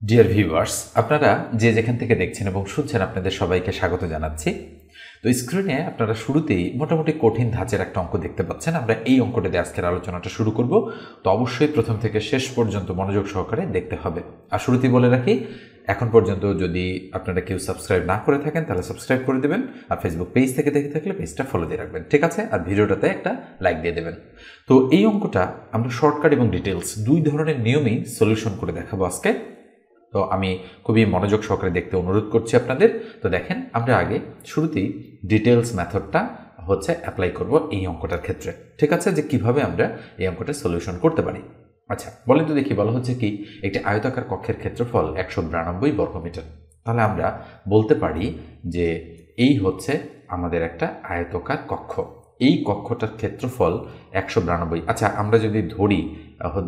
Dear viewers, আপনারা যে যেখান থেকে দেখছেন এবং শুনছেন আপনাদের সবাইকে স্বাগত জানাচ্ছি। তো স্ক্রিনে আপনারা শুরুতেই মোটামুটি কঠিন ধাঁচের একটা অঙ্ক দেখতে পাচ্ছেন। আমরা এই অঙ্কটা দিয়ে আজকের আলোচনাটা শুরু করব। তো অবশ্যই প্রথম থেকে শেষ পর্যন্ত মনোযোগ সহকারে দেখতে হবে। আর শুরুতেই বলে রাখি, এখন পর্যন্ত যদি আপনারা কেউ সাবস্ক্রাইব না করে থাকেন তাহলে সাবস্ক্রাইব করে দেবেন, আর ফেসবুক পেজ থেকে দেখে থাকলে পেজটা ফলো দিয়ে রাখবেন, ঠিক আছে? আর ভিডিওটাতে একটা লাইক দিয়ে দেবেন। তো এই অঙ্কটা আমরা শর্টকাট এবং ডিটেলস দুই ধরনের নিয়মেই সলিউশন করে দেখাবো আজকে। তো আমি খুবই মনোযোগ সহকারে দেখতে অনুরোধ করছি আপনাদের। তো দেখেন, আমরা আগে শুরুতেই ডিটেলস মেথডটা অ্যাপ্লাই করব এই অঙ্কটার ক্ষেত্রে, ঠিক আছে? যে কিভাবে আমরা এই অঙ্কটা সলিউশন করতে পারি। আচ্ছা, বলেন তো দেখি, বলা হচ্ছে কি একটি আয়তাকার কক্ষের ক্ষেত্রফল 192 বর্গমিটার। তাহলে আমরা বলতে পারি যে এই হচ্ছে আমাদের একটা আয়তাকার কক্ষ, এই কক্ষটার ক্ষেত্রফল 192। আচ্ছা, আমরা যদি ধরি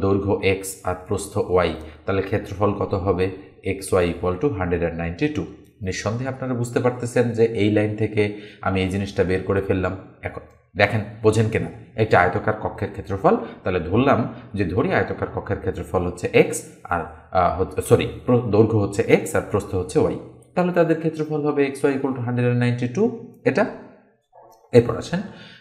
দৈর্ঘ্য এক্স আর প্রস্থ ওয়াই, তাহলে ক্ষেত্রফল কত হবে? X y equal to 192। নিঃসন্দেহে আপনারা বুঝতে পারতেছেন যে এই লাইন থেকে আমি এই জিনিসটা বের করে ফেললাম। এখন দেখেন, বোঝেন কিনা একটা আয়তাকার কক্ষের ক্ষেত্রফল। তাহলে ধরলাম যে আয়তাকার কক্ষের ক্ষেত্রফল হচ্ছে এক্স আর দৈর্ঘ্য হচ্ছে এক্স আর প্রস্থ হচ্ছে ওয়াই। তাহলে তাদের ক্ষেত্রফল হবে এক্স ওয়াই ইকুয়াল টু 192। এটা এরপর আসেন,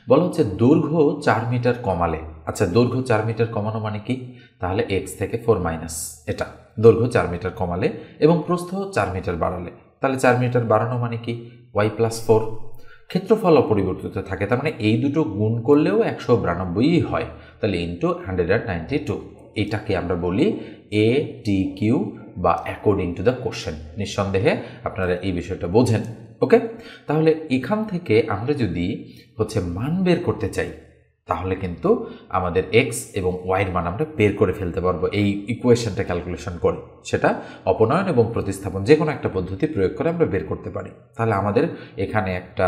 বলা হচ্ছে দৈর্ঘ্য 4 মিটার কমালে। আচ্ছা, দৈর্ঘ্য 4 মিটার কমানো মানে কি? তাহলে এক্স থেকে 4 মাইনাস, এটা দৈর্ঘ্য 4 মিটার কমালে এবং প্রস্থ 4 মিটার বাড়ালে। তাহলে 4 মিটার বাড়ানো মানে কি? Y plus 4। ক্ষেত্রফল অপরিবর্তিত থাকে, তার মানে এই দুটো গুণ করলেও 192 হয়। তাহলে ইন্টু 192, এটাকে আমরা বলি এ টি কিউ বা অ্যাকর্ডিং টু দ্য কোশ্চেন। নিঃসন্দেহে আপনারা এই বিষয়টা বোঝেন। ওকে, তাহলে এখান থেকে আমরা যদি মান বের করতে চাই, তাহলে কিন্তু আমাদের এক্স এবং ওয়াইয়ের মান আমরা বের করে ফেলতে পারবো এই ইকুয়েশনটা ক্যালকুলেশন করে। সেটা অপনয়ন এবং প্রতিস্থাপন যে কোনো একটা পদ্ধতি প্রয়োগ করে আমরা বের করতে পারি। তাহলে আমাদের এখানে একটা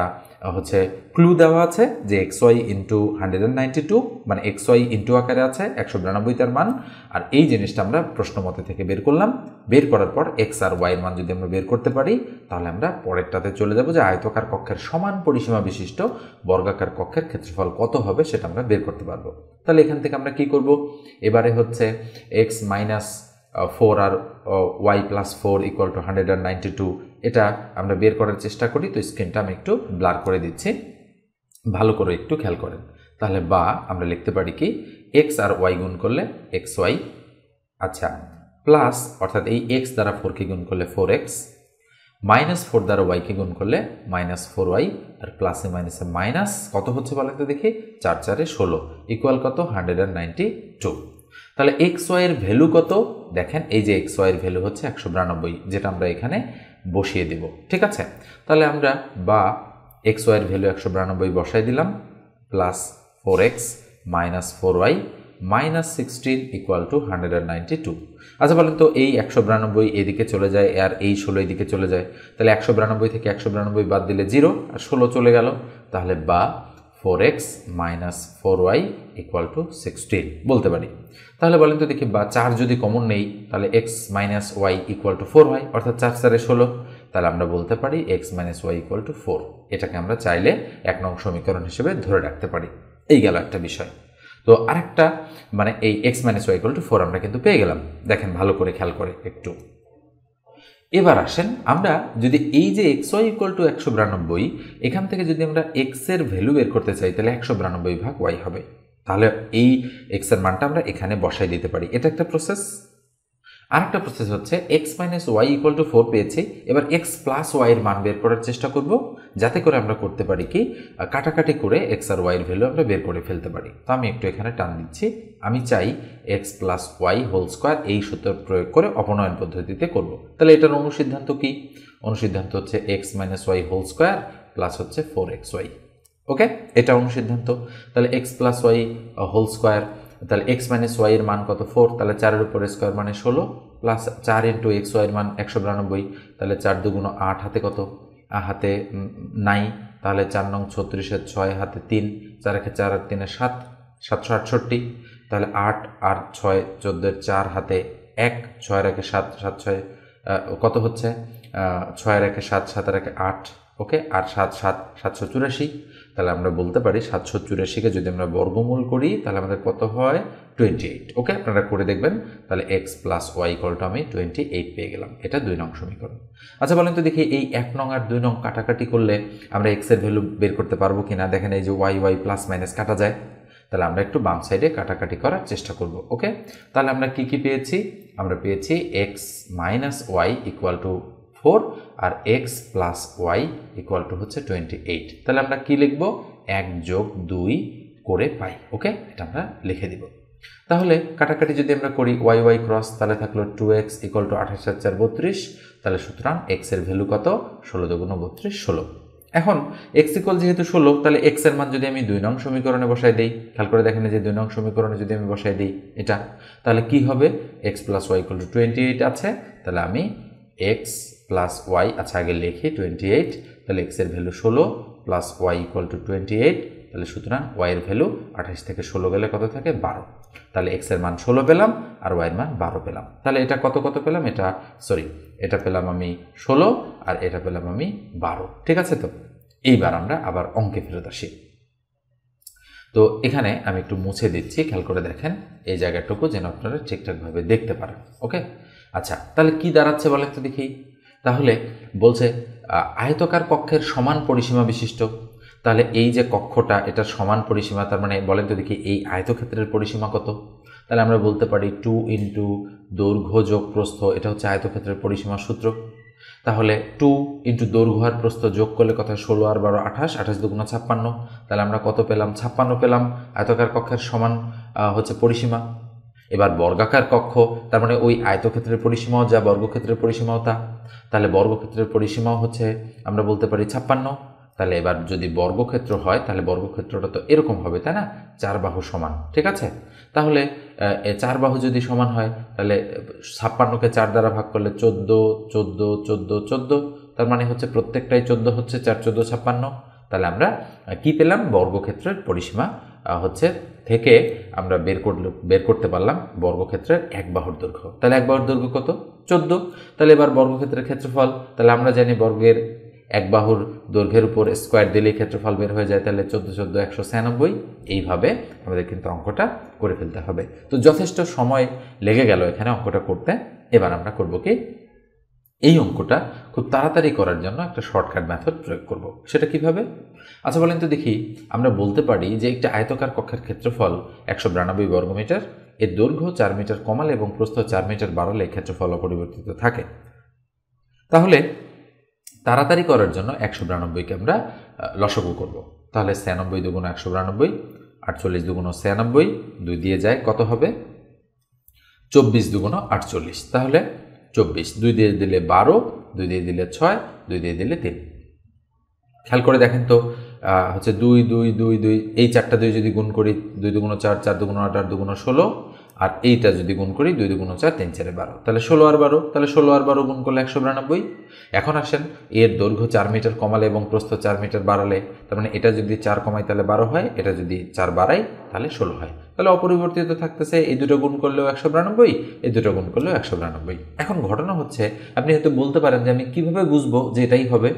ক্লু দেওয়া আছে যে এক্স ওয়াই ইন্টু 192, মানে এক্স ওয়াই ইন্টু আকারে আছে 192 তার মান। আর এই জিনিসটা আমরা প্রশ্নমতে থেকে বের করলাম। বের করার পর এক্স আর ওয়াইয়ের মান যদি আমরা বের করতে পারি, তাহলে আমরা পরেরটাতে চলে যাব যে আয়তাকার কক্ষের সমান পরিসীমা বিশিষ্ট বর্গাকার কক্ষের ক্ষেত্রফল কত হবে সেটা আমরা বের করতে পারবো। তাহলে এখান থেকে আমরা কি করব? এবারে এক্স মাইনাস 4 আর ওয়াই প্লাস 4 ইকুয়াল টু 192, এটা আমরা বের করার চেষ্টা করি। তো স্ক্রিনটা আমি একটু ব্লার করে দিচ্ছি, ভালো করে একটু খেয়াল করেন। তাহলে বা আমরা লিখতে পারি কি, এক্স আর ওয়াই গুণ করলে এক্স ওয়াই, আচ্ছা, প্লাস অর্থাৎ এই এক্স দ্বারা 4কে গুণ করলে 4x, মাইনাস 4 দ্বারা ওয়াইকে গুণ করলে মাইনাস 4y, আর প্লাসে মাইনাসে মাইনাস কত হচ্ছে বলেন তো দেখি? 4 4 16 ইকুয়াল কত? 192। তাহলে এক্স ওয়াইয়ের ভ্যালু কত? দেখেন, এই যে এক্স ওয়াইয়ের ভ্যালু হচ্ছে 192, যেটা আমরা এখানে বসিয়ে দেব, ঠিক আছে? তাহলে আমরা বা এক্স ওয়াইয়ের ভ্যালু 192 বসাই দিলাম, plus 4x minus 4y minus 16 equal to 192। আচ্ছা, বলেন তো এই 192 এদিকে চলে যায় আর এই 16 এদিকে চলে যায়, তাহলে 192 থেকে 192 বাদ দিলে 0 আর 16 চলে গেল। তাহলে বা 4x minus 4y equal to 16 বলতে পারি। তাহলে বলেন তো দেখি, বা 4 যদি কমন নেই, তাহলে x minus y equal to 4 হয়, অর্থাৎ 4 4 16। তাহলে আমরা বলতে পারি x minus y equal to 4। এটাকে আমরা চাইলে 1 নং সমীকরণ হিসেবে ধরে রাখতে পারি। এই গেল একটা বিষয়। তো আরেকটা, মানে এই x minus y equal to 4 আমরা কিন্তু পেয়ে গেলাম। দেখেন, ভালো করে খেয়াল করে একটু। এবার আসেন, আমরা যদি এই যে এক্স ওয়াই ইকুয়াল টু 192, এখান থেকে যদি আমরা এক্স এর ভ্যালু বের করতে চাই, তাহলে 192 ভাগ ওয়াই হবে। তাহলে এই এক্স এর মানটা আমরা এখানে বসাই দিতে পারি। এটা একটা প্রসেস। আরেকটা প্রসেস হচ্ছে x minus y equal to 4 পেয়েছি, এবার এক্স প্লাস ওয়াইয়ের মান বের করার চেষ্টা করব, যাতে করে আমরা করতে পারি কি, কাটাকাটি করে এক্স আর ওয়াইয়ের ভ্যালু আমরা বের করে ফেলতে পারি। তো আমি একটু এখানে টান দিচ্ছি। আমি চাই x plus y whole square এই সূত্র প্রয়োগ করে অপনয়ন পদ্ধতিতে করব। তাহলে এটার অনুসিদ্ধান্ত কি? অনুসিদ্ধান্ত হচ্ছে x minus y whole square plus হচ্ছে 4xy। ওকে, এটা অনুসিদ্ধান্ত। তাহলে x plus y whole square, তাহলে এক্স মাইনাস ওয়াই এর মান কত? 4। তাহলে 4-এর উপরে স্কোয়ার মানে 16, প্লাস 4 ইন্টু এক্স ওয়াই এর মান 192। তাহলে 4 দুগুণ 8, হাতে কত? হাতে নাই। তাহলে 4 নং 36, 6 হাতে 3, 4 একে 4 আর 3 7, 768। তাহলে 8 আর 6 14, 4 হাতে 1, 6 একে 7, 7 6 কত হচ্ছে? 6 একে 7, 7 একে 8, ওকে, আর 784, তাহলে আমরা বলতে পারি 784কে যদি আমরা বর্গমূল করি তাহলে আমাদের কত হয় 28। ওকে, আপনারা করে দেখবেন, তাহলে x plus y equal to আমি 28 পেয়ে গেলাম। এটা 2 নং সমীকরণ। আচ্ছা বলেন তো দেখি এই 1 নং আর 2 নং কাটাকাটি করলে আমরা এক্সের ভ্যালু বের করতে পারবো কিনা। দেখেন এই যে ওয়াই প্লাস মাইনাস কাটা যায়, তাহলে আমরা একটু বাম সাইডে কাটাকাটি করার চেষ্টা করব। ওকে, তাহলে আমরা কি পেয়েছি, আমরা পেয়েছি x minus y equal to 4 আর x plus y equal to হচ্ছে 28। তাহলে আমরা কি লিখবো, 1 যোগ 2 করে পাই। ওকে, এটা আমরা লিখে দিব। তাহলে কাটাকাটি যদি আমরা করি ওয়াই ক্রস, তাহলে থাকলো 2x ইকুয়াল টু 28 আর 4 32। তাহলে সুতরাং এক্স এর ভ্যালু কত, 16 দুগুণ 32, 16। এখন এক্স ইকুয়াল যেহেতু 16, তাহলে এক্স এর মান যদি আমি 2 নং সমীকরণে বসাই দিই, খেয়াল করে দেখেন যে 2 নং সমীকরণে যদি আমি বসাই দিই এটা, তাহলে কি হবে, x plus y equal to 28 আছে। তাহলে আমি এক্স প্লাস ওয়াই, আচ্ছা আগে লিখি 28, তাহলে এক্স এর value 16 plus y equal to 28। তাহলে সুতরাং ওয়াই এর ভ্যালু 28 থেকে 16 গেলে কত থাকে, 12। তাহলে এক্স এর মান 16 পেলাম আর ওয়াই এর মান 12 পেলাম। তাহলে এটা কত পেলাম, এটা পেলাম আমি 16 আর এটা পেলাম আমি 12। ঠিক আছে, তো এইবার আমরা আবার অঙ্কে ফেরত আসি। তো এখানে আমি একটু মুছে দিচ্ছি, খেয়াল করে দেখেন এই জায়গাটুকু যেন আপনারা ঠিকঠাকভাবে দেখতে পারেন। ওকে, আচ্ছা তাহলে কি দাঁড়াচ্ছে বলেন তো দেখি। তাহলে বলছে আয়তকার কক্ষের সমান পরিসীমা বিশিষ্ট। তাহলে এই যে কক্ষটা এটার সমান পরিসীমা, তার মানে বলেন তো দেখি এই আয়তক্ষেত্রের পরিসীমা কত। তাহলে আমরা বলতে পারি 2 ইন্টু দৈর্ঘ্য যোগ প্রস্থ, এটা হচ্ছে আয়তক্ষেত্রের পরিসীমার সূত্র। তাহলে 2 ইন্টু দৈর্ঘ্য আর প্রস্থ যোগ করলে কথা 16 আর 12 28, 28 দুগুণ 56। তাহলে আমরা কত পেলাম, 56 পেলাম। আয়তকার কক্ষের সমান হচ্ছে পরিসীমা। এবার বর্গাকার কক্ষ, তার মানে ওই আয়তক্ষেত্রের পরিসীমাও যা বর্গক্ষেত্রের পরিসীমাও তা। তাহলে বর্গক্ষেত্রের পরিসীমাও হচ্ছে আমরা বলতে পারি 56। তাহলে এবার যদি বর্গক্ষেত্র হয় তাহলে বর্গক্ষেত্রটা তো এরকম হবে, তাই না, 4 বাহু সমান। ঠিক আছে, তাহলে 4 বাহু যদি সমান হয় তাহলে 56কে 4 দ্বারা ভাগ করলে 14 14 14 14, তার মানে হচ্ছে প্রত্যেকটাই 14 হচ্ছে, 4 14 56। তাহলে আমরা কি পেলাম, বর্গক্ষেত্রের পরিসীমা হচ্ছে থেকে আমরা বের করতে পারলাম বর্গক্ষেত্রের 1 বাহুর দৈর্ঘ্য। তাহলে 1 বাহুর দৈর্ঘ্য কত, 14। তাহলে এবার বর্গক্ষেত্রের ক্ষেত্রফল, তাহলে আমরা জানি বর্গের 1 বাহুর দৈর্ঘ্যের উপর স্কোয়ার দিলেই ক্ষেত্রফল বের হয়ে যায়। তাহলে 14 14 196। এইভাবে আমাদের কিন্তু অঙ্কটা করে ফেলতে হবে। তো যথেষ্ট সময় লেগে গেল এখানে অঙ্কটা করতে। এবার আমরা করব কি, এই অঙ্কটা খুব তাড়াতাড়ি করার জন্য একটা শর্টকাট মেথড প্রয়োগ করব। সেটা কিভাবে, আচ্ছা বলেন তো দেখি। আমরা বলতে পারি যে একটা আয়তকার কক্ষের ক্ষেত্রফল 192 বর্গমিটার, এর দৈর্ঘ্য 4 মিটার কমালে এবং প্রস্থ 4 মিটার বাড়ালে ক্ষেত্রফল অপরিবর্তিত থাকে। তাহলে তাড়াতাড়ি করার জন্য 192কে আমরা লসাগু করব। তাহলে 96 দুগুণ 192, 48 দুগুণ 96, 2 দিয়ে যায় কত হবে, 24 দুগুণ 48। তাহলে 24, 2 দিয়ে দিলে 12, 2 দিয়ে দিলে 6, 2 দিয়ে দিলে 3। খেয়াল করে দেখেন তো হচ্ছে 2 2 2 2, এই 4টা 2 যদি গুণ করি 2 দুগুণ 4, 4 দুগুণ 8, 8 দুগুণ 16, আর এইটা যদি গুণ করি 2 দুগুণ 4, 3 4 12, তাহলে 16 আর 12, তাহলে 16 আর 12 গুণ করলে 192। এখন আসেন এর দৈর্ঘ্য 4 মিটার কমালে এবং প্রস্থ 4 মিটার বাড়ালে, তার মানে এটা যদি 4 কমাই তাহলে 12 হয়, এটা যদি 4 বাড়াই তাহলে 16 হয়। তাহলে অপরিবর্তিত থাকতেছে, এই দুটো গুণ করলেও 192, এই দুটো গুণ করলেও 192। এখন ঘটনা হচ্ছে আপনি হয়তো বলতে পারেন যে আমি কিভাবে বুঝবো যে এটাই হবে।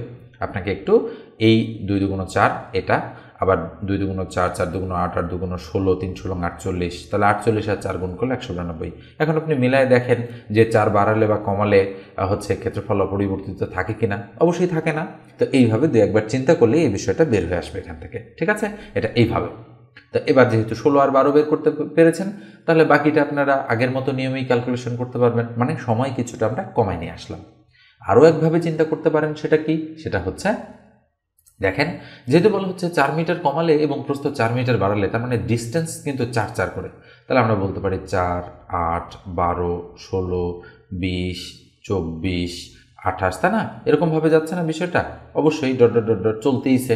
আপনাকে একটু এই 2 দুগুণ 4 এটা, আবার 2 দুগুণ 4, 4 দুগুণ 8, 8 দুগুণ 16, 3 16 48, তাহলে 48 আর 4 গুণ করলে 192। এখন আপনি মিলায় দেখেন যে 4 বাড়ালে বা কমালে হচ্ছে ক্ষেত্রফল অপরিবর্তিত থাকে কিনা, অবশ্যই থাকে না। তো এইভাবে 2-1বার চিন্তা করলে এই বিষয়টা বের হয়ে আসবে এখান থেকে। ঠিক আছে, এটা এইভাবে। তো এবার যেহেতু 16 আর 12 বের করতে পেরেছেন, তাহলে বাকিটা আপনারা আগের মতো নিয়মেই ক্যালকুলেশন করতে পারবেন, মানে সময় কিছুটা আমরা কমায় নিয়ে আসলাম। আরও একভাবে চিন্তা করতে পারেন, সেটা কি, সেটা হচ্ছে দেখেন যেহেতু বলা হচ্ছে 4 মিটার কমালে এবং প্রস্থ 4 মিটার বাড়ালে, তার মানে ডিস্টেন্স কিন্তু 4 4 করে। তাহলে আমরা বলতে পারি 4 8 12 16 20 24 28, তাই না, এরকমভাবে যাচ্ছে না বিষয়টা, অবশ্যই ডট ডট ডট ডট চলতেইছে।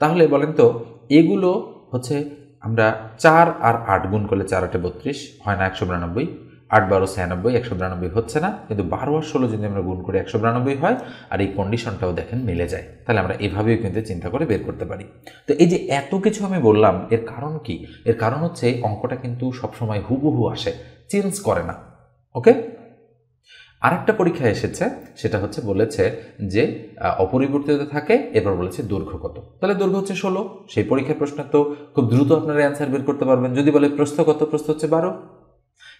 তাহলে বলেন তো এগুলো হচ্ছে আমরা 4 আর 8 গুণ করলে 4 8 32 হয় না 192, 8 12 96, 192 হচ্ছে না, কিন্তু 12 আর 16 যদি আমরা গুণ করি 192 হয়। আর এই কন্ডিশনটাও দেখেন মিলে যায়। তাহলে আমরা এভাবেও কিন্তু চিন্তা করে বের করতে পারি। তো এই যে এত কিছু আমি বললাম, এর কারণ কি, এর কারণ হচ্ছে অঙ্কটা কিন্তু সবসময় হুবহু আসে, চেঞ্জ করে না। ওকে, আরেকটা পরীক্ষা এসেছে, সেটা হচ্ছে বলেছে যে অপরিবর্তিত থাকে, এবার বলেছে দৈর্ঘ্য কত। তাহলে দৈর্ঘ্য হচ্ছে 16। সেই পরীক্ষার প্রশ্ন তো খুব দ্রুত আপনারা অ্যান্সার বের করতে পারবেন। যদি বলে প্রস্থ কত, প্রস্থ হচ্ছে 12।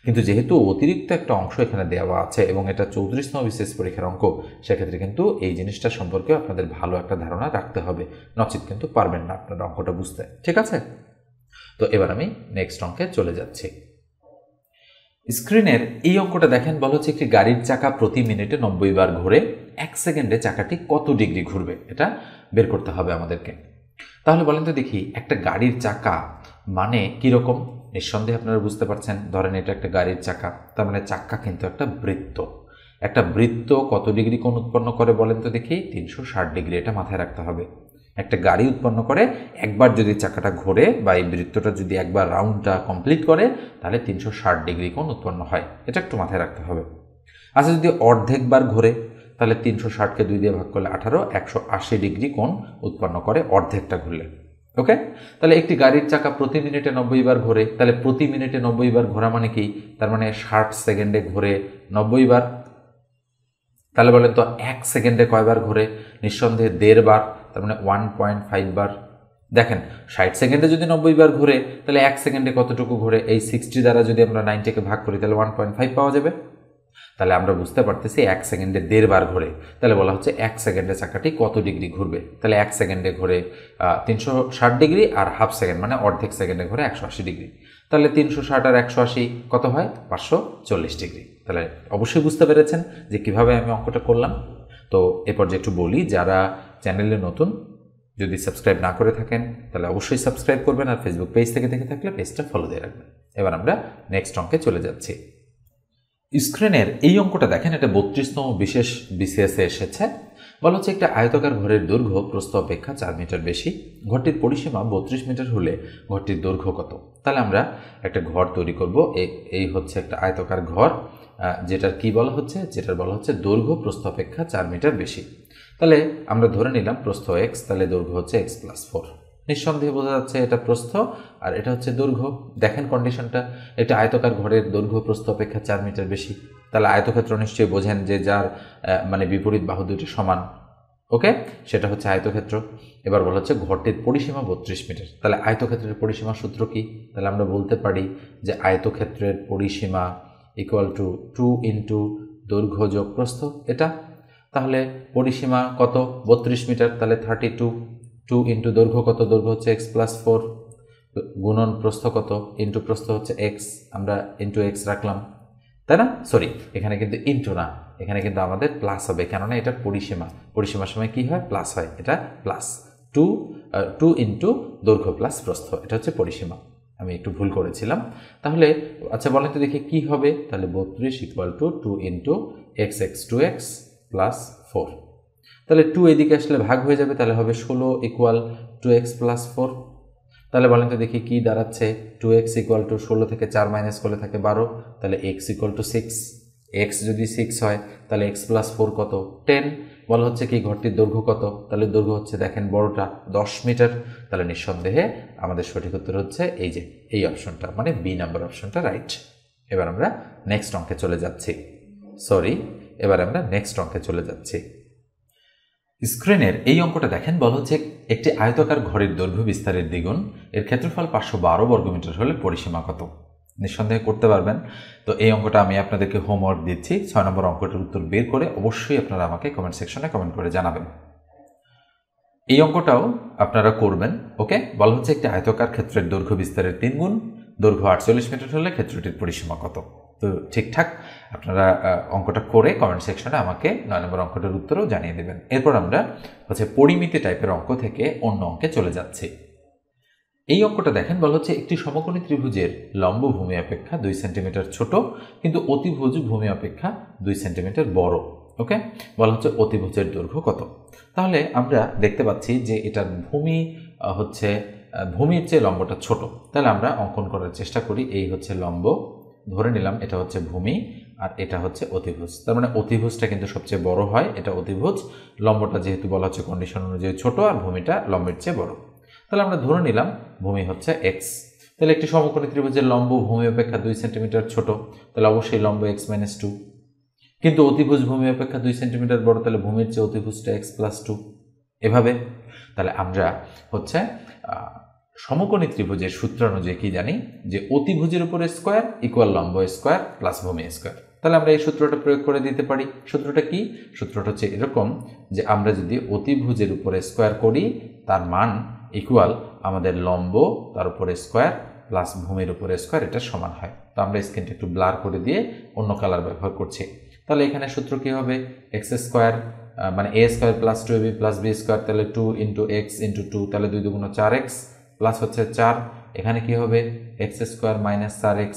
কিন্তু যেহেতু অতিরিক্ত একটা অংশ এখানে দেওয়া আছে এবং এটা 34তম বিসিএস পরীক্ষার অঙ্ক, সেক্ষেত্রে কিন্তু এই জিনিসটা সম্পর্কে আপনাদের ভালো একটা ধারণা রাখতে হবে, নচিত কিন্তু পারবেন না আপনার অঙ্কটা বুঝতে। ঠিক আছে, তো এবার আমি নেক্সট অঙ্কে চলে যাচ্ছি। স্ক্রিনের এই অঙ্কটা দেখেন, বলা হচ্ছে একটি গাড়ির চাকা প্রতি মিনিটে 90 বার ঘুরে, 1 সেকেন্ডে চাকাটি কত ডিগ্রি ঘুরবে, এটা বের করতে হবে আমাদেরকে। তাহলে বলেন তো দেখি, একটা গাড়ির চাকা মানে কীরকম? নিঃসন্দেহে আপনারা বুঝতে পারছেন, ধরেন এটা একটা গাড়ির চাকা, তার মানে চাকা কিন্তু একটা বৃত্ত। একটা বৃত্ত কত ডিগ্রি কোণ উৎপন্ন করে বলেন তো দেখি? 360 ডিগ্রি, এটা মাথায় রাখতে হবে। একটা গাড়ি উৎপন্ন করে, একবার যদি চাকাটা ঘোরে বা এই বৃত্তটা যদি একবার রাউন্ডটা কমপ্লিট করে, তাহলে 360 ডিগ্রি কোণ উৎপন্ন হয়, এটা একটু মাথায় রাখতে হবে। আচ্ছা, যদি অর্ধেকবার ঘোরে, তাহলে 360কে 2 দিয়ে ভাগ করলে 18, 180 ডিগ্রি কোণ উৎপন্ন করে অর্ধেকটা ঘুরলে। ওকে, তাহলে একটি গাড়ির চাকা প্রতি মিনিটে 90 বার ঘোরে, তাহলে প্রতি মিনিটে 90 বার ঘোরা মানে কি? তার মানে 60 সেকেন্ডে ঘোরে 90 বার। তাহলে বলেন তো 1 সেকেন্ডে কয়বার ঘোরে? নিঃসন্দেহে 1.5 বার, তার মানে 1.5 বার। দেখেন 60 সেকেন্ডে যদি 90 বার ঘুরে, তাহলে 1 সেকেন্ডে কতটুকু ঘুরে? এই 60 দ্বারা যদি আমরা 90কে ভাগ করি, তাহলে 1.5 পাওয়া যাবে। তাহলে আমরা বুঝতে পারতেছি 1 সেকেন্ডে 1.5 বার ঘুরে। তাহলে বলা হচ্ছে 1 সেকেন্ডে চাকাটি কত ডিগ্রি ঘুরবে। তাহলে 1 সেকেন্ডে ঘুরে 360 ডিগ্রি, আর হাফ সেকেন্ড মানে অর্ধেক সেকেন্ডে ঘুরে 180 ডিগ্রি। তাহলে 360 আর 180 কত হয়? 540 ডিগ্রি। তাহলে অবশ্যই বুঝতে পেরেছেন যে কিভাবে আমি অঙ্কটা করলাম। তো এরপর যে একটু বলি, যারা চ্যানেলে নতুন, যদি সাবস্ক্রাইব না করে থাকেন তাহলে অবশ্যই সাবস্ক্রাইব করবেন, আর ফেসবুক পেজ থেকে দেখে থাকলে পেজটা ফলো দিয়ে রাখবেন। এবার আমরা নেক্সট অঙ্কে চলে যাচ্ছি। স্ক্রিনের এই অঙ্কটা দেখেন, এটা 32তম বিশেষ বিসিএসে এসেছে। বলা হচ্ছে একটা আয়তাকার ঘরের দৈর্ঘ্য প্রস্থ অপেক্ষা 4 মিটার বেশি, ঘরটির পরিসীমা 32 মিটার হলে ঘরটির দৈর্ঘ্য কত? তাহলে আমরা একটা ঘর তৈরি করব। এই হচ্ছে একটা আয়তাকার ঘর, যেটার কি বলা হচ্ছে? যেটার বলা হচ্ছে দৈর্ঘ্য প্রস্থ অপেক্ষা 4 মিটার বেশি। তাহলে আমরা ধরে নিলাম প্রস্থ x, তাহলে দৈর্ঘ্য হচ্ছে x+4। নিঃসন্দেহে বোঝা যাচ্ছে এটা প্রস্থ আর এটা হচ্ছে দৈর্ঘ্য। দেখেন কন্ডিশনটা, একটা আয়তাকার ঘরের দৈর্ঘ্য প্রস্থ অপেক্ষা 4 মিটার বেশি, তাহলে আয়তক্ষেত্র নিশ্চয়ই বোঝেন যে যার মানে বিপরীত বাহু দুটি সমান। ওকে, সেটা হচ্ছে আয়তক্ষেত্র। এবার বলা হচ্ছে ঘরটির পরিসীমা 32 মিটার, তাহলে আয়তক্ষেত্রের পরিসীমা সূত্র কি? তাহলে আমরা বলতে পারি যে আয়তক্ষেত্রের পরিসীমা ইকুয়াল টু 2 ইন্টু দৈর্ঘ্য যোগ প্রস্থ, এটা। তাহলে পরিসীমা কত? 32 মিটার, তাহলে 32। 2 ইন্টু দৈর্ঘ্য কত? দৈর্ঘ্য হচ্ছে x+4 গুণন প্রস্থ কত? ইন্টু প্রস্থ হচ্ছে x, আমরা ইন্টু x রাখলাম, তাই না? সরি, এখানে কিন্তু ইন্টু না, এখানে কিন্তু আমাদের প্লাস হবে, কেননা এটা পরিসীমা। পরিসীমার সময় কি হয়? প্লাস হয়, এটা প্লাস। 2 ইন্টু দৈর্ঘ্য প্লাস প্রস্থ, এটা হচ্ছে পরিসীমা। আমি একটু ভুল করেছিলাম। তাহলে আচ্ছা বলেন তো দেখি কি হবে? তাহলে 32 equal to 2 into x(2x) plus 4। তাহলে 2 এদিকে আসলে ভাগ হয়ে যাবে, তাহলে হবে 16 ইকুয়াল 2x প্লাস 4। তাহলে বলেন তো দেখি কি দাঁড়াচ্ছে? 2x ইকুয়াল টু 16 থেকে 4 মাইনাস করলে থাকে 12, তাহলে x ইকুয়াল টু 6। x যদি 6 হয় তাহলে x+4 কত? 10। বলা হচ্ছে কি ঘরটির দৈর্ঘ্য কত? তাহলে দৈর্ঘ্য হচ্ছে দেখেন বড়টা 10 মিটার। তাহলে নিঃসন্দেহে আমাদের সঠিক উত্তর হচ্ছে এই যে এই অপশনটা, মানে বি নাম্বার অপশনটা রাইট। এবার আমরা নেক্সট অঙ্কে চলে যাচ্ছি। স্ক্রিনের এই অঙ্কটা দেখেন, বলা হচ্ছে একটি আয়তাকার ঘরের দৈর্ঘ্য বিস্তারের দ্বিগুণ, এর ক্ষেত্রফল 512 বর্গমিটার হলে পরিসীমা কত? নিঃসন্দেহে করতে পারবেন। তো এই অঙ্কটা আমি আপনাদেরকে হোমওয়ার্ক দিচ্ছি, 6 নম্বর অঙ্কটার উত্তর বের করে অবশ্যই আপনারা আমাকে কমেন্ট সেকশনে কমেন্ট করে জানাবেন। এই অঙ্কটাও আপনারা করবেন। ওকে, বলা হচ্ছে একটি আয়তাকার ক্ষেত্রের দৈর্ঘ্য বিস্তারের 3 গুণ, দৈর্ঘ্য 48 মিটার হলে ক্ষেত্রটির পরিসীমা কত? তো ঠিকঠাক আপনারা অঙ্কটা করে কমেন্ট সেকশনে আমাকে 9 নম্বর অঙ্কটার উত্তরও জানিয়ে দেবেন। এরপর আমরা হচ্ছে পরিমিতি টাইপের অঙ্ক থেকে অন্য অঙ্কে চলে যাচ্ছি। এই অঙ্কটা দেখেন, বলা হচ্ছে একটি সমকোণী ত্রিভুজের লম্ব ভূমি অপেক্ষা 2 সেন্টিমিটার ছোট, কিন্তু অতিভুজ ভূমি অপেক্ষা 2 সেন্টিমিটার বড়। ওকে, বলা হচ্ছে অতিভুজের দৈর্ঘ্য কত? তাহলে আমরা দেখতে পাচ্ছি যে এটার ভূমি হচ্ছে ভূমির চেয়ে লম্বটা ছোট। তাহলে আমরা অঙ্কন করার চেষ্টা করি। এই হচ্ছে লম্ব, ধরে নিলাম এটা হচ্ছে ভূমি, আর এটা হচ্ছে অতিভুজ। তার মানে অতিভুজটা কিন্তু সবচেয়ে বড় হয়, এটা অতিভুজ। লম্বটা যেহেতু বলা হচ্ছে কন্ডিশন অনুযায়ী ছোট, আর ভূমিটা লম্বের চেয়ে বড়। তাহলে আমরা ধরে নিলাম ভূমি হচ্ছে x। তাহলে একটি সমকোণী ত্রিভুজের লম্ব ভূমি অপেক্ষা 2 সেন্টিমিটার ছোট, তাহলে অবশ্যই লম্ব x-2। কিন্তু অতিভুজ ভূমি অপেক্ষা 2 সেন্টিমিটার বড়, তাহলে ভূমির চেয়ে অতিভুজটা x+2 এভাবে। তাহলে আমরা হচ্ছে সমকোণী ত্রিভুজের সূত্র অনুযায়ী কি জানি যে অতিভুজের উপরে স্কোয়ার ইকুয়াল লম্ব স্কোয়ার প্লাস ভূমি স্কোয়ার। তাহলে আমরা এই সূত্রটা প্রয়োগ করে দিতে পারি। সূত্রটা কি? সূত্রটা হচ্ছে এরকম যে আমরা যদি অতিভুজের উপরে স্কোয়ার করি তার মান ইকুয়াল আমাদের লম্ব তার উপরে স্কোয়ার প্লাস ভূমির উপরে স্কোয়ার, এটা সমান হয়। তো আমরা স্ক্রিনটা একটু ব্লার করে দিয়ে অন্য কালার ব্যবহার করছি। তাহলে এখানে সূত্র কি হবে? এক্স স্কোয়ার মানে a square plus 2ab plus b square, তাহলে 2 × x × 2, তাহলে 2 × 2 = 4x প্লাস হচ্ছে 4, এখানে কি হবে x square minus 4x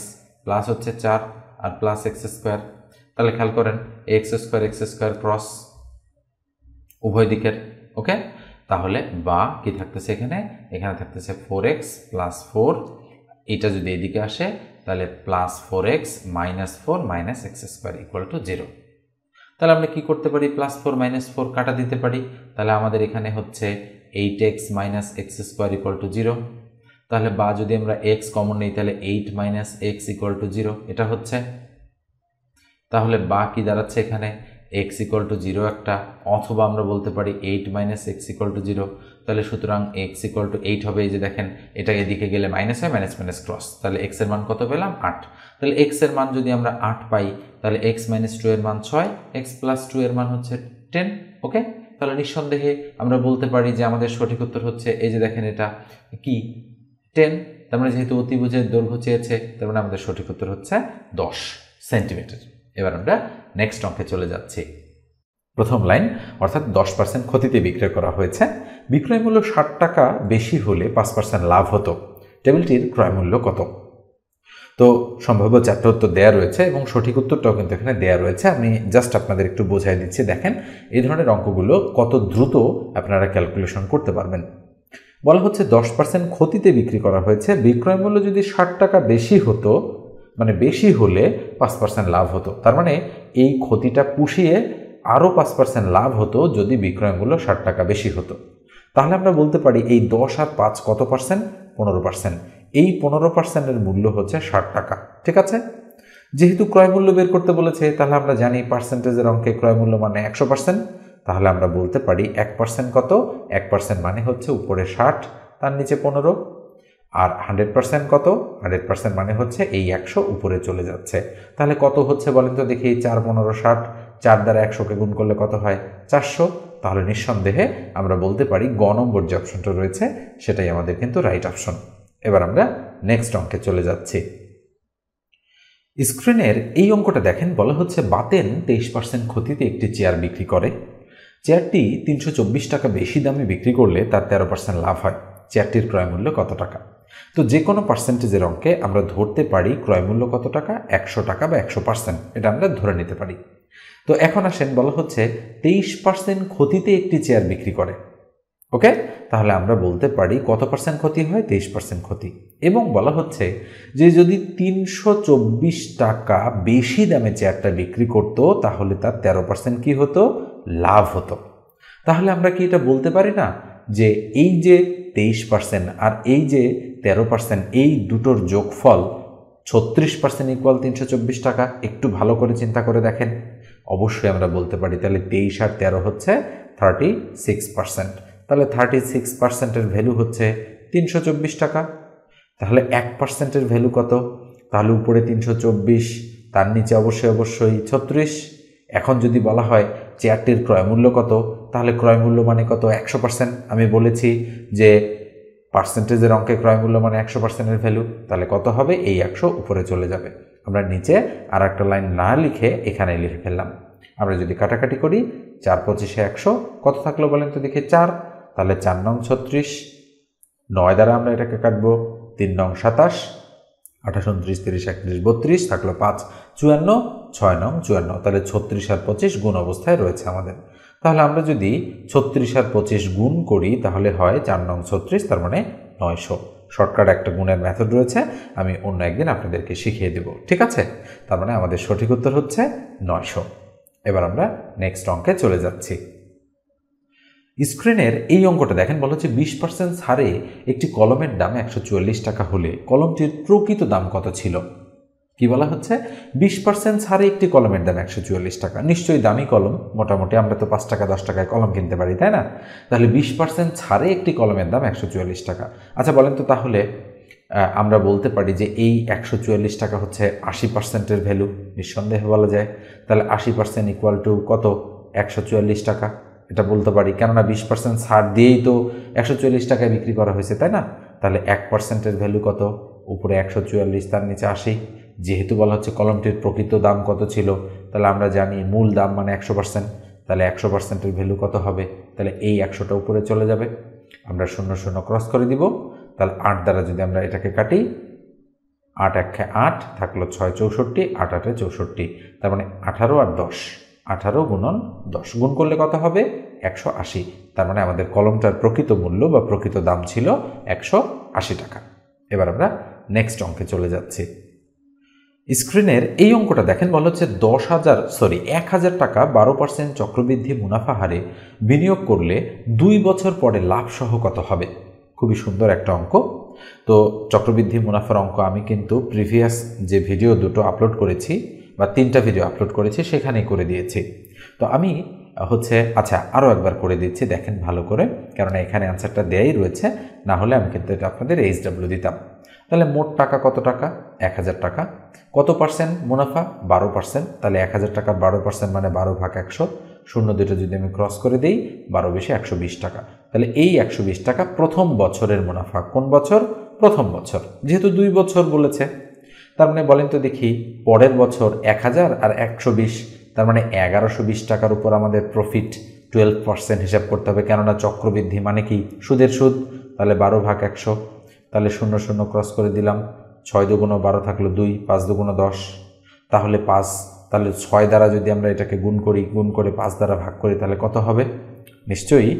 plus হচ্ছে 4 আর প্লাস এক্স স্কোয়ার। তাহলে খেয়াল করেন এক্স স্কোয়ার ক্রস উভয় দিকের, ওকে। তাহলে বা কি থাকতেছে এখানে? এখানে থাকতেছে 4x প্লাস 4, এটা যদি এদিকে আসে তাহলে plus 4x minus 4 minus x square equal to 0। তাহলে আমরা কি করতে পারি? প্লাস 4 মাইনাস 4 কাটা দিতে পারি। তাহলে আমাদের এখানে হচ্ছে 8x minus x square equal to 0। তাহলে বা যদি আমরা x কমন নেই তাহলে 8 মাইনাস x ইকুয়াল টু 0 এটা হচ্ছে। তাহলে বা কি দাঁড়াচ্ছে এখানে? x ইকুয়াল টু 0 একটা, অথবা আমরা বলতে পারি 8 মাইনাস এক্স ইকুয়াল টু 0। তাহলে সুতরাং x ইকুয়াল টু 8 হবে। এই যে দেখেন এটা এদিকে গেলে মাইনাস হয়, মাইনাস মাইনাস ক্রস, তাহলে x এর মান কত পেলাম? 8। তাহলে x এর মান যদি আমরা 8 পাই তাহলে x মাইনাস 2 এর মান 6, x প্লাস 2 এর মান হচ্ছে 10, ওকে। তাহলে নিঃসন্দেহে আমরা বলতে পারি যে আমাদের সঠিক উত্তর হচ্ছে এই যে দেখেন এটা কি 10। তার মানে যেহেতু অতিভুজের দৈর্ঘ্য চেয়েছে তার মানে আমাদের সঠিক উত্তর হচ্ছে 10 সেন্টিমিটার। এবার আমরা নেক্সট অঙ্কে চলে যাচ্ছি। প্রথম লাইন, অর্থাৎ 10% ক্ষতিতে বিক্রয় করা হয়েছে। বিক্রয় মূল্য 60 টাকা বেশি হলে 5% লাভ হতো। টেবিলটির ক্রয় মূল্য কত? তো সম্ভাব্য 4টা উত্তর দেওয়া রয়েছে এবং সঠিক উত্তরটাও কিন্তু এখানে দেওয়া রয়েছে। আমি জাস্ট আপনাদের একটু বোঝাই দিচ্ছি। দেখেন এই ধরনের অঙ্কগুলো কত দ্রুত আপনারা ক্যালকুলেশন করতে পারবেন। বলা হচ্ছে 10% ক্ষতিতে বিক্রি করা হয়েছে, বিক্রয় মূল্য যদি 60 টাকা বেশি হতো, মানে বেশি হলে 5% লাভ হতো। তার মানে এই ক্ষতিটা পুষিয়ে আরও 5% লাভ হতো যদি বিক্রয় মূল্য 60 টাকা বেশি হতো। তাহলে আমরা বলতে পারি এই 10 আর 5 কত পার্সেন্ট? 15%। এই 15%-এর মূল্য হচ্ছে 60 টাকা, ঠিক আছে। যেহেতু ক্রয় মূল্য বের করতে বলেছে তাহলে আমরা জানি পার্সেন্টেজের অঙ্কে ক্রয় মূল্য মানে 100%। তাহলে আমরা বলতে পারি 1% কত? 1% মানে হচ্ছে উপরে 60 তার নিচে 15। আর 100% কত? 100% মানে হচ্ছে এই 100 উপরে চলে যাচ্ছে। তাহলে কত হচ্ছে বলেন তো দেখি? 4 15 60, 4 দ্বারা 100কে গুণ করলে কত হয়? 400। তাহলে নিঃসন্দেহে আমরা বলতে পারি গ নম্বর যে অপশনটা রয়েছে সেটাই আমাদের কিন্তু রাইট অপশন। এবার আমরা নেক্সট অঙ্কে চলে যাচ্ছি। স্ক্রিনের এই অঙ্কটা দেখেন, বলা হচ্ছে বাতেন 23% ক্ষতিতে একটি চেয়ার বিক্রি করে। চেয়ারটি 324 টাকা বেশি দামে বিক্রি করলে তার 13% লাভ হয়। চেয়ারটির ক্রয় মূল্য কত টাকা? তো যে কোনো পার্সেন্টেজের অঙ্কে আমরা ধরতে পারি ক্রয় মূল্য কত টাকা? 100 টাকা বা 100%, এটা আমরা ধরে নিতে পারি। তো এখন আসেন, বলা হচ্ছে 23% ক্ষতিতে একটি চেয়ার বিক্রি করে, ওকে। তাহলে আমরা বলতে পারি কত পার্সেন্ট ক্ষতি হয়? 23% ক্ষতি। এবং বলা হচ্ছে যে যদি 324 টাকা বেশি দামে চেয়ারটা বিক্রি করত তাহলে তার 13% কি হতো? লাভ হতো। তাহলে আমরা কি এটা বলতে পারি না যে এই যে 23% আর এই যে 13%, এই দুটোর যোগফল 36% ইকুয়াল 324 টাকা? একটু ভালো করে চিন্তা করে দেখেন। অবশ্যই আমরা বলতে পারি তাহলে 23 আর 13 হচ্ছে 36%। তাহলে 36%-এর ভ্যালু হচ্ছে 324 টাকা। তাহলে 1%-এর ভ্যালু কত? তাহলে উপরে 324, তার নিচে অবশ্যই 36। এখন যদি বলা হয় চেয়ারটির ক্রয় মূল্য কত, তাহলে ক্রয় মূল্য মানে কত? 100%। আমি বলেছি যে পার্সেন্টেজের অঙ্কে ক্রয় মূল্য মানে 100%-এর ভ্যালু। তাহলে কত হবে? এই 100 উপরে চলে যাবে। আমরা নিচে আর একটা লাইন না লিখে এখানে লিখে ফেললাম। আমরা যদি কাটাকাটি করি 4 25 100 কত থাকলো বলেন তো দেখি? 4। তাহলে 4 নং 36, 9 দ্বারা আমরা এটাকে কাটবো, 3 নং 27, 28 29 30 31 32, থাকলো 5 54, 6 নং 54। তাহলে 36 আর 25 গুণ অবস্থায় রয়েছে আমাদের। তাহলে আমরা যদি 36 আর 25 গুণ করি তাহলে হয় 4 নং 36, তার মানে 900। শর্টকাট একটা গুণের মেথড রয়েছে, আমি অন্য একদিন আপনাদেরকে শিখিয়ে দেব, ঠিক আছে। তার মানে আমাদের সঠিক উত্তর হচ্ছে 900। এবার আমরা নেক্সট অঙ্কে চলে যাচ্ছি। স্ক্রিনের এই অঙ্কটা দেখেন, বলা হচ্ছে 20% ছাড়ে একটি কলমের দাম 144 টাকা হলে কলমটির প্রকৃত দাম কত ছিল? কি বলা হচ্ছে 20% ছাড়ে একটি কলমের দাম 144 টাকা। নিশ্চয়ই দামি কলম, মোটামুটি আমরা তো 5 টাকা 10 টাকায় কলম কিনতে পারি, তাই না? তাহলে 20% ছাড়ে একটি কলমের দাম 144 টাকা। আচ্ছা বলেন তো, তাহলে আমরা বলতে পারি যে এই 144 টাকা হচ্ছে 80%-এর ভ্যালু, নিঃসন্দেহে বলা যায়। তাহলে 80% ইকুয়াল টু কত? 144 টাকা, এটা বলতে পারি, কেননা 20% ছাড় দিয়েই তো 144 টাকায় বিক্রি করা হয়েছে, তাই না? তাহলে 1%-এর ভ্যালু কত? উপরে 144, তার নিচে 80। যেহেতু বলা হচ্ছে কলমটির প্রকৃত দাম কত ছিল, তাহলে আমরা জানি মূল দাম মানে 100%, তাহলে 100%-এর ভ্যালু কত হবে? তাহলে এই 100টা উপরে চলে যাবে, আমরা 0 0 ক্রস করে দিব। তাহলে 8 দ্বারা যদি আমরা এটাকে কাটি, 8 1 8 থাকলো 6 64, 8 8 64, তার মানে 18 আর 10, 18 গুণন 10 গুণ করলে কত হবে? 180। তার মানে আমাদের কলমটার প্রকৃত মূল্য বা প্রকৃত দাম ছিল 180 টাকা। এবার আমরা নেক্সট অঙ্কে চলে যাচ্ছি। স্ক্রিনের এই অঙ্কটা দেখেন, বলা হচ্ছে 1000 টাকা 12% চক্রবৃদ্ধি মুনাফা হারে বিনিয়োগ করলে 2 বছর পরে লাভ সহ কত হবে? খুবই সুন্দর একটা অঙ্ক। তো চক্রবৃদ্ধি মুনাফার অঙ্ক আমি কিন্তু প্রিভিয়াস যে ভিডিও দুটো আপলোড করেছি বা 3টা ভিডিও আপলোড করেছি সেখানেই করে দিয়েছি। তো আমি আচ্ছা আরও একবার করে দিচ্ছি, দেখেন ভালো করে, কারণ এখানে অ্যান্সারটা দেয়াই রয়েছে, না হলে আমি কিন্তু এটা আপনাদের HW দিতাম। তাহলে মোট টাকা কত টাকা? 1000 টাকা। কত পার্সেন্ট মুনাফা? 12%। তাহলে 1000 টাকার 12% মানে 12 ভাগ 100, 0 দুটো যদি আমি ক্রস করে দিই, 12 বেশি 120 টাকা। তাহলে এই 120 টাকা প্রথম বছরের মুনাফা। কোন বছর? প্রথম বছর, যেহেতু 2 বছর বলেছে। তার মানে বলেন তো দেখি, পরের বছর 1000 আর 120, তার মানে 1120 টাকার উপর আমাদের প্রফিট 12% হিসাব করতে হবে, কেননা চক্রবৃদ্ধি মানে কি? সুদের সুদ। তাহলে 12 ভাগ 100, তাহলে 0 0 ক্রস করে দিলাম, 6 2 12 থাকলো 2, 5 2 10, তাহলে 5, তাহলে 6 দ্বারা যদি আমরা এটাকে গুণ করি, গুণ করে 5 দ্বারা ভাগ করি, তাহলে কত হবে? নিশ্চয়ই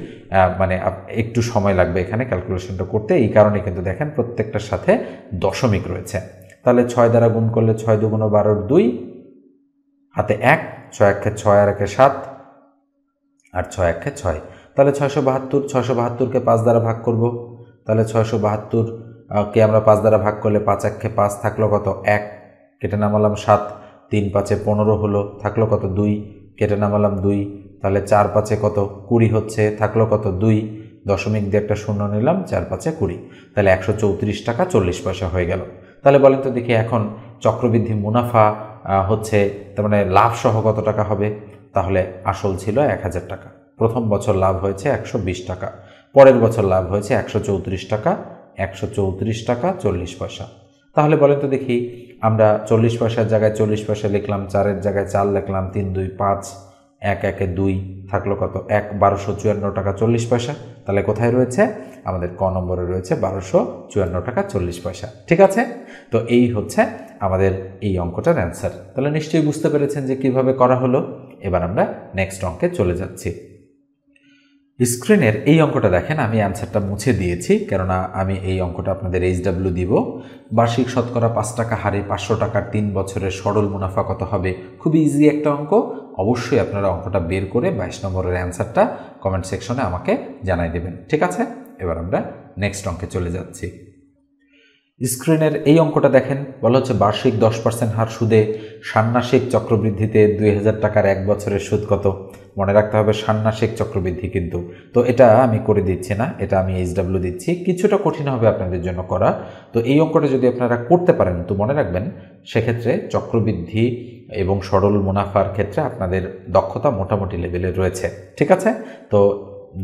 মানে একটু সময় লাগবে এখানে ক্যালকুলেশনটা করতে, এই কারণে কিন্তু দেখেন প্রত্যেকটার সাথে দশমিক রয়েছে। তাহলে 6 দ্বারা গুণ করলে 6 2 12 2, হাতে 1, 6 1 6 আর 1 7, আর 6 1 6, তাহলে 672। 672কে 5 দ্বারা ভাগ করব, তাহলে 672 কে আমরা 5 দ্বারা ভাগ করলে 5 1 5 থাকলো কত? 1, কেটে নামালাম 7, 3 5 15 হলো, থাকলো কত? 2, কেটে নামালাম 2, তাহলে 4 5 কত? 20 হচ্ছে, থাকলো কত? 2, দশমিক দিয়ে একটা 0 নিলাম, 4 5 20, তাহলে 134 টাকা 40 পয়সা হয়ে গেল। তাহলে বলেন তো দেখি, এখন চক্রবৃদ্ধি মুনাফা হচ্ছে, তার মানে লাভ সহ কত টাকা হবে? তাহলে আসল ছিল 1000 টাকা, প্রথম বছর লাভ হয়েছে 120 টাকা, পরের বছর লাভ হয়েছে 134 টাকা, 134 টাকা 40 পয়সা। তাহলে বলেন তো দেখি, আমরা 40 পয়সার জায়গায় 40 পয়সা লিখলাম, 4-এর জায়গায় 4 লিখলাম, 3 2 5, 1 1 2, থাকলো কত? 1254 টাকা 40 পয়সা। তাহলে কোথায় রয়েছে? আমাদের ক নম্বরে রয়েছে 1254 টাকা 40 পয়সা। ঠিক আছে, তো এই হচ্ছে আমাদের এই অঙ্কটার অ্যান্সার। তাহলে নিশ্চয়ই বুঝতে পেরেছেন যে কিভাবে করা হলো। এবার আমরা নেক্সট অঙ্কে চলে যাচ্ছি। স্ক্রিনের এই অঙ্কটা দেখেন, আমি অ্যান্সারটা মুছে দিয়েছি, কেননা আমি এই অঙ্কটা আপনাদের HW দিব। বার্ষিক শতকরা 5 টাকা হারে 500 টাকার 3 বছরের সরল মুনাফা কত হবে? খুবই ইজি একটা অঙ্ক। অবশ্যই আপনারা অঙ্কটা বের করে 22 নম্বরের অ্যান্সারটা কমেন্ট সেকশনে আমাকে জানাই দেবেন। ঠিক আছে, এবার আমরা নেক্সট অঙ্কে চলে যাচ্ছি। স্ক্রিনের এই অঙ্কটা দেখেন, বলা হচ্ছে বার্ষিক 10% হার সুদে ষান্মাসিক চক্রবৃদ্ধিতে 2000 টাকার 1 বছরের সুদ কত? মনে রাখতে হবে ষান্মাসিক চক্রবৃদ্ধি কিন্তু। তো এটা আমি করে দিচ্ছি না, এটা আমি HW দিচ্ছি, কিছুটা কঠিন হবে আপনাদের জন্য করা। তো এই অঙ্কটা যদি আপনারা করতে পারেন, তো মনে রাখবেন সেক্ষেত্রে চক্রবৃদ্ধি এবং সরল মুনাফার ক্ষেত্রে আপনাদের দক্ষতা মোটামুটি লেভেলে রয়েছে। ঠিক আছে, তো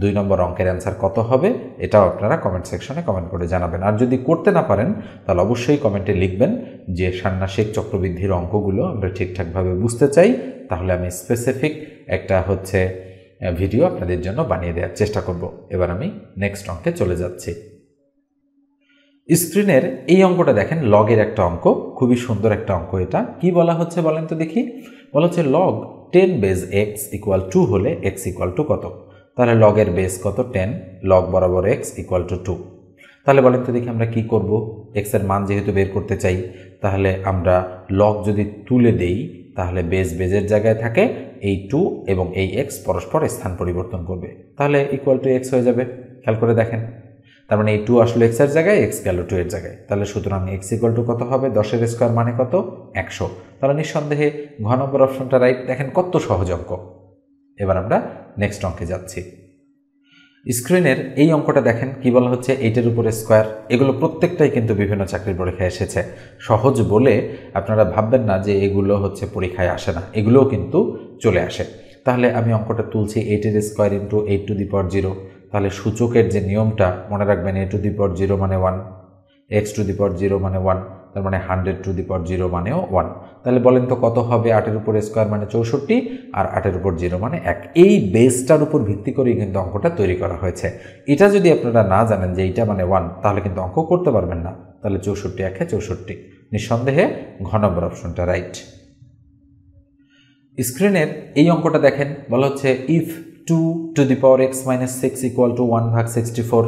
2 নম্বর অঙ্কের অ্যান্সার কত হবে এটাও আপনারা কমেন্ট সেকশনে কমেন্ট করে জানাবেন। আর যদি করতে না পারেন, তাহলে অবশ্যই কমেন্টে লিখবেন যে ষান্মাসিক চক্রবৃদ্ধির অঙ্কগুলো আমরা ঠিকঠাকভাবে বুঝতে চাই, তাহলে আমি স্পেসিফিক একটা ভিডিও আপনাদের জন্য বানিয়ে দেওয়ার চেষ্টা করব। এবার আমি নেক্সট অঙ্কে চলে যাচ্ছি। স্ক্রিনের এই অঙ্কটা দেখেন, লগের একটা অঙ্ক, খুবই সুন্দর একটা অঙ্ক। এটা কি বলা হচ্ছে বলেন তো দেখি? বলা হচ্ছে লগ 10 বেজ x ইকুয়াল 2 হলে x ইকুয়াল টু কত? তাহলে লগের বেস কত? 10, লগ বরাবর x ইকুয়াল টু 2। তাহলে বলেন তো দেখি আমরা কি করব? x এর মান যেহেতু বের করতে চাই, তাহলে আমরা লগ যদি তুলে দেই, তাহলে বেজের জায়গায় থাকে, এই 2 এবং এই x পরস্পর স্থান পরিবর্তন করবে, তাহলে ইকুয়াল টু x হয়ে যাবে। খেয়াল করে দেখেন, তার মানে এই 2 আসলে x এর জায়গায়, x গেল 2 এর জায়গায়। তাহলে সুতরাং x ইকুয়াল টু কত হবে, 10 এর স্কোয়ার মানে কত, 100। তাহলে নিঃসন্দেহে ঘ নম্বর অপশনটা রাইট। দেখেন কত সহজ অঙ্ক। এবার আমরা নেক্সট অঙ্কে যাচ্ছি। স্ক্রিনের এই অঙ্কটা দেখেন কি বলা হচ্ছে, 8 এর উপরে স্কোয়ার। এগুলো প্রত্যেকটাই কিন্তু বিভিন্ন চাকরির পরীক্ষায় এসেছে। সহজ বলে আপনারা ভাববেন না যে এগুলো হচ্ছে পরীক্ষায় আসে না, এগুলোও কিন্তু চলে আসে। তাহলে আমি অঙ্কটা তুলছি 8 এর স্কোয়ার ইন্টু 8 টু দি পাওয়ার 0। তাহলে সূচকের যে নিয়মটা মনে রাখবেন, a টু দি পাওয়ার 0 মানে 1, x টু দি পাওয়ার 0 মানে 1, তার মানে 100 টু দি পাওয়ার 0 মানেও 1। তাহলে বলেন তো কত হবে, 8 এর উপর স্কোয়ার মানে 64 আর 8 এর উপর 0 মানে 1। এই বেসটার উপর ভিত্তি করেই কিন্তু অঙ্কটা তৈরি করা হয়েছে। এটা যদি আপনারা না জানেন যে এইটা মানে 1, তাহলে কিন্তু অঙ্ক করতে পারবেন না। তাহলে 64 1 64, নিঃসন্দেহে ঘ নম্বর অপশনটা রাইট। স্ক্রিনের এই অঙ্কটা দেখেন বলা হচ্ছে if 2 two the power x minus 6 equal to 1/64,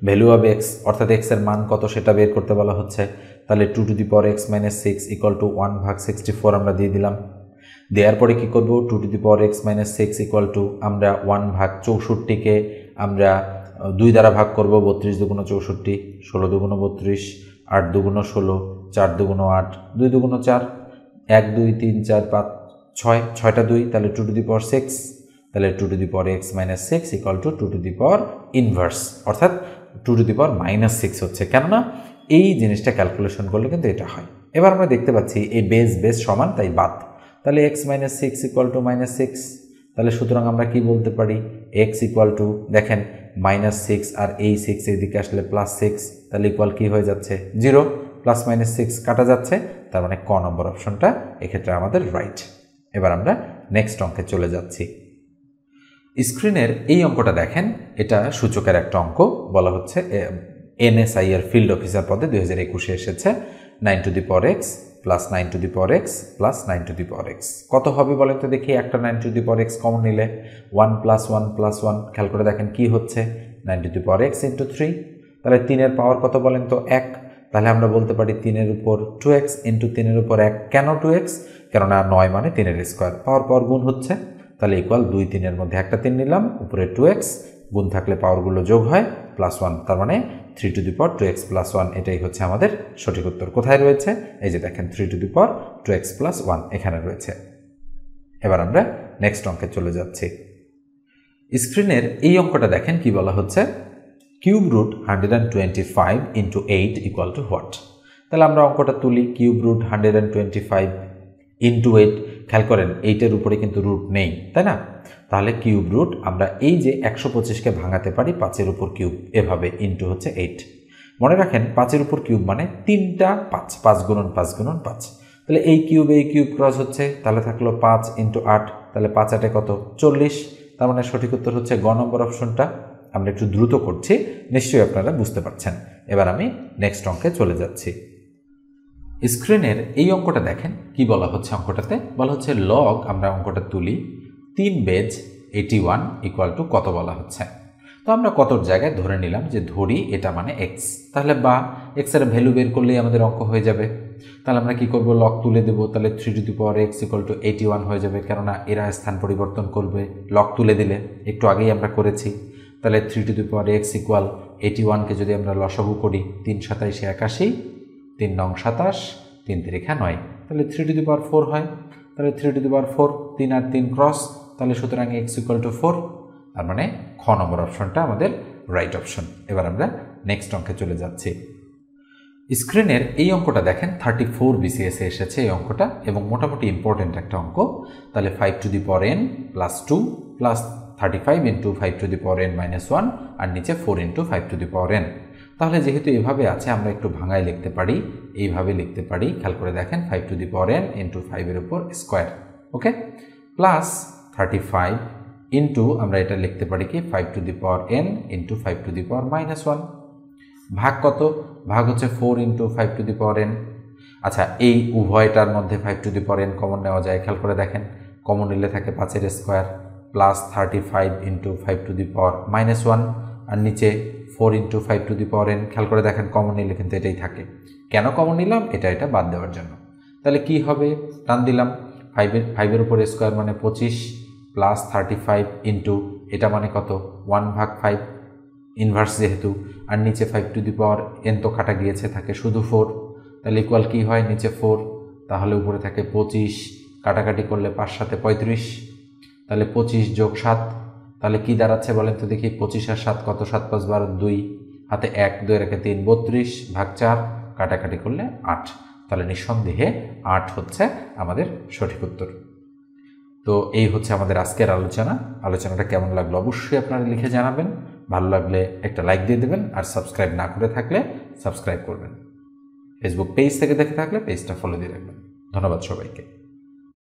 value of x অর্থাৎ x এর মান কত সেটা বের করতে বলা হচ্ছে। তাহলে 2 two the power x minus 6 equal to 1/64 আমরা দিয়ে দিলাম। দেওয়ার পরে কি করব, 2 two the power x minus 6 equal to আমরা 1/64কে আমরা 2 দ্বারা ভাগ করব। 32 দুগুণ 64, 16 দুগুণ 32, 8 দুগুণ 16, 4 দুগুণ 8, 2 দুগুণ 4, 1 2 3 4 5 6, 6টা 2, তাহলে 2 টু দি পাওয়ার 6। তাহলে 2 two the power x minus 6 equal to 2 two the power inverse, অর্থাৎ 2 টু দি পাওয়ার মাইনাস 6 হচ্ছে। কেননা এই জিনিসটা ক্যালকুলেশন করলে কিন্তু এটা হয়। এবার আমরা দেখতে পাচ্ছি এই বেস সমান, তাই বাদ। তাহলে x minus 6 equal to minus 6। তাহলে সুতরাং আমরা কি বলতে পারি, x ইকুয়াল টু, দেখেন মাইনাস 6 আর এই 6 এদিকে আসলে প্লাস 6, তাহলে ইকুয়াল কি হয়ে যাচ্ছে 0, প্লাস মাইনাস 6 কাটা যাচ্ছে। তার মানে ক নম্বর অপশনটা এক্ষেত্রে আমাদের রাইট। এবার আমরা নেক্সট অঙ্কে চলে যাচ্ছি। স্ক্রিনের এই অঙ্কটা দেখেন, এটা সূচকের একটা অঙ্ক। বলা হচ্ছে NSI এর ফিল্ড অফিসার পদে 2021 এসেছে 9 two the power x plus 9 two the power x plus 9 two the power x। কত হবে বলেন তো দেখি, একটা 9 two the power x common নিলে 1 প্লাস 1 প্লাস 1, খেয়াল করে দেখেন কি হচ্ছে 9 two the power x into 3। তাহলে 3 এর পাওয়ার কত বলেন তো 1। তাহলে আমরা বলতে পারি 3 এর উপর 2x ইন্টু 3 এর উপর 1। কেন 2x, কেননা 9 মানে 3 এর স্কোয়ার, পাওয়ার গুণ হচ্ছে। তাহলে ইকুয়াল 2 3 এর মধ্যে একটা 3 নিলাম, উপরে 2x, গুণ থাকলে পাওয়ারগুলো যোগ হয়, প্লাস 1, তার মানে 3 to the power 2x plus 1। এটাই হচ্ছে আমাদের সঠিক উত্তর। কোথায় রয়েছে, এই যে দেখেন 3 to the power 2x plus 1 এখানে রয়েছে। এবার আমরা নেক্সট অঙ্কে চলে যাচ্ছি। স্ক্রিনের এই অঙ্কটা দেখেন কি বলা হচ্ছে, cube root 125 into 8 equal to what. তাহলে আমরা অঙ্কটা তুলি, কিউব রুট 125 ইন্টু 8, খেয়াল করেন 8-এর উপরে কিন্তু রুট নেই, তাই না? তাহলে কিউব রুট আমরা এই যে 125কে ভাঙাতে পারি 5-এর উপর কিউব, এভাবে ইন্টু হচ্ছে 8। মনে রাখেন 5-এর উপর কিউব মানে 3টা 5, 5 গুণন 5 গুণন 5। তাহলে এই কিউব ক্রস হচ্ছে, তাহলে থাকলো 5 ইন্টু 8, তাহলে 5 8 কত 40। তার মানে সঠিক উত্তর হচ্ছে গ নম্বর অপশনটা। আমরা একটু দ্রুত করছি, নিশ্চয়ই আপনারা বুঝতে পারছেন। এবার আমি নেক্সট অঙ্কে চলে যাচ্ছি। স্ক্রিনের এই অঙ্কটা দেখেন কি বলা হচ্ছে, অঙ্কটাতে বলা হচ্ছে লগ, আমরা অঙ্কটা তুলি 3 বেজ 81 ইকুয়াল টু কত বলা হচ্ছে। তো আমরা কতর জায়গায় ধরে নিলাম যে ধরি এটা মানে x, তাহলে বা x এর ভ্যালু বের করলেই আমাদের অঙ্ক হয়ে যাবে। তাহলে আমরা কি করব, লগ তুলে দেব, তাহলে 3 to the power x equal to 81 হয়ে যাবে, কেননা এরা স্থান পরিবর্তন করবে লগ তুলে দিলে, একটু আগেই আমরা করেছি। তাহলে 3 to the power x equal 81কে যদি আমরা লসাগু করি 3 27 81, 3 9 27, 3 3 9, তাহলে 3 টু দি পাওয়ার 4 হয়। তাহলে 3 to the power 4, 3 R 3 cross, তাহলে সুতরাং x ইকুয়াল টু 4। তার মানে খ নম্বর অপশনটা আমাদের রাইট অপশন। এবার আমরা নেক্সট অঙ্কে চলে যাচ্ছি। স্ক্রিনের এই অঙ্কটা দেখেন 34 BCS এ এসেছে এই অঙ্কটা, এবং মোটামুটি ইম্পর্টেন্ট একটা অঙ্ক। তাহলে 5 to the power n plus 2 plus 35 into 5 to the power n minus 1, আর নিচে 4 into 5 to the power n। তাহলে যেহেতু এভাবে আছে আমরা একটু ভাঙায় লিখতে পারি, এইভাবে লিখতে পারি, খেয়াল করে দেখেন 5 to the power n into 5-এর উপর স্কোয়ার, ওকে, প্লাস 35 ইন্টু আমরা এটা লিখতে পারি কি 5 to the power n into 5 to the power minus 1, ভাগ কত, ভাগ হচ্ছে 4 into 5 to the power n। আচ্ছা, এই উভয়টার মধ্যে 5 to the power n common নেওয়া যায়, খেয়াল করে দেখেন কমন নিলে থাকে 5-এর square, plus 35 into 5 to the power minus 1, আর নিচে 4 into 5 to the power n। খেয়াল করে দেখেন কমন নিলে কিন্তু এটাই থাকে। কেন কমন নিলাম, এটা বাদ দেওয়ার জন্য। তাহলে কি হবে, টান দিলাম 5-এর উপর স্কোয়ার মানে 25, প্লাস 35 ইন্টু এটা মানে কত 1/5, ইনভার্স যেহেতু, আর নিচে 5 n তো কাটা গিয়েছে, থাকে শুধু 4, তাহলে ইকুয়াল কী হয়, নিচে 4, তাহলে উপরে থাকে 25, কাটাকাটি করলে 5 7 35, তাহলে 25 যোগ 7, তাহলে কী দাঁড়াচ্ছে বলেন তো দেখি, 25 আর 7 কত, 7 5 12 2, হাতে 1 2 রেখে 3 32 ভাগ 4, কাটাকাটি করলে 8, তাহলে নিঃসন্দেহে 8 হচ্ছে আমাদের সঠিক উত্তর। তো এই হচ্ছে আমাদের আজকের আলোচনাটা কেমন লাগলো অবশ্যই আপনারা লিখে জানাবেন, ভালো লাগলে একটা লাইক দিয়ে দেবেন, আর সাবস্ক্রাইব না করে থাকলে সাবস্ক্রাইব করবেন, ফেসবুক পেজ থেকে দেখে থাকলে পেজটা ফলো দিয়ে রাখবেন। ধন্যবাদ সবাইকে।